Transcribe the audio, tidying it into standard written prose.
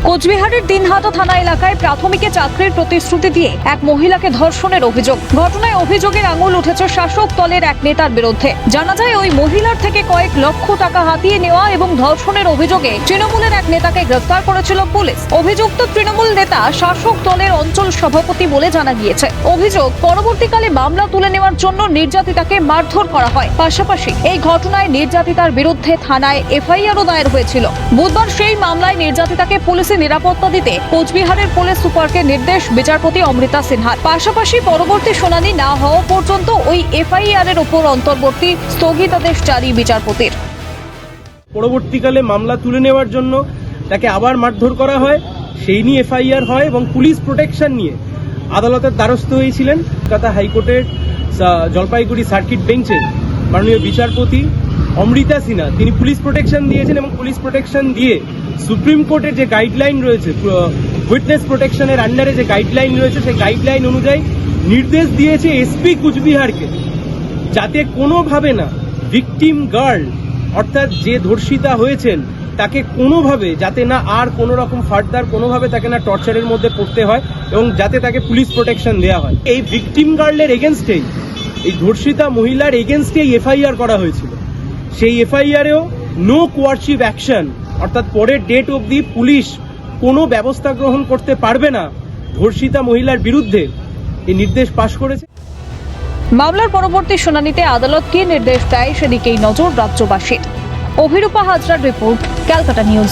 কোচবিহারের দিনহাটা থানা এলাকায় প্রাথমিকে চাকরির প্রতিশ্রুতি দিয়ে এক মহিলাকে ধর্ষণের অভিযোগ। ঘটনায় অভিযোগের আঙুল উঠেছে শাসক দলের এক নেতার বিরুদ্ধে। জানা যায় ওই মহিলার থেকে কয়েক লক্ষ টাকা হাতিয়ে নেওয়া এবং ধর্ষণের অভিযোগে তৃণমূলের এক নেতাকে গ্রেফতার করেছিল পুলিশ। অভিযুক্ত তৃণমূল নেতা শাসক দলের অঞ্চল সভাপতি বলে জানা গিয়েছে। অভিযোগ, পরবর্তীকালে মামলা তুলে নেওয়ার জন্য নির্যাতিতাকে মারধর করা হয়। পাশাপাশি এই ঘটনায় নির্যাতিতার বিরুদ্ধে থানায় এফআইআরও দায়ের হয়েছিল। বুধবার সেই মামলায় নির্যাতিতাকে পুলিশে নিরাপত্তা দিতে কোচবিহারের পুলিশ সুপারকে নির্দেশ বিচারপতি অমৃতা সিনহার। পাশাপাশি পরবর্তী শুনানি না হওয়া পর্যন্ত ওই এফআইআর এর উপর অন্তর্বর্তী স্থগিতাদেশ জারি বিচারপতির। পরবর্তীকালে মামলা তুলে নেওয়ার জন্য তাকে আবার মারধর করা হয়, সেই নিয়ে এফআইআর হয় এবং পুলিশ প্রোটেকশন নিয়ে আদালতের দ্বারস্থ হয়েছিলেন কলকাতা হাইকোর্টের জলপাইগুড়ি সার্কিট বেঞ্চে মাননীয় বিচারপতি অমৃতা সিনহা। তিনি পুলিশ প্রোটেকশন দিয়েছেন এবং পুলিশ প্রোটেকশন দিয়ে সুপ্রিম কোর্টের যে গাইডলাইন রয়েছে, উইটনেস প্রোটেকশনের আন্ডারে যে গাইডলাইন রয়েছে, সেই গাইডলাইন অনুযায়ী নির্দেশ দিয়েছে এসপি কুচবিহারকে যাতে কোনোভাবে না ভিকটিম গার্ল অর্থাৎ যে ধর্ষিতা হয়েছেন তাকে কোনোভাবে যাতে না আর কোনো রকম ফার্দার কোনোভাবে তাকে না টর্চারের মধ্যে পড়তে হয় এবং যাতে তাকে পুলিশ প্রোটেকশন দেওয়া হয়। এই ভিকটিম গার্লের এগেনস্টেই, এই ধর্ষিতা মহিলার এগেনস্টেই এফআইআর করা হয়েছিল। সেই এফআইআরেও নো কোয়ারশিপ অ্যাকশন, অর্থাৎ পরের ডেট অবধি পুলিশ কোনো ব্যবস্থা গ্রহণ করতে পারবে না ধর্ষিতা মহিলার বিরুদ্ধে এই নির্দেশ পাশ করেছে। মামলার পরবর্তী শুনানিতে আদালত কি নির্দেশ দেয় সেদিকেই নজর রাজ্যবাসীর। অভিরূপা হাজরার রিপোর্ট, ক্যালকাটা নিউজ।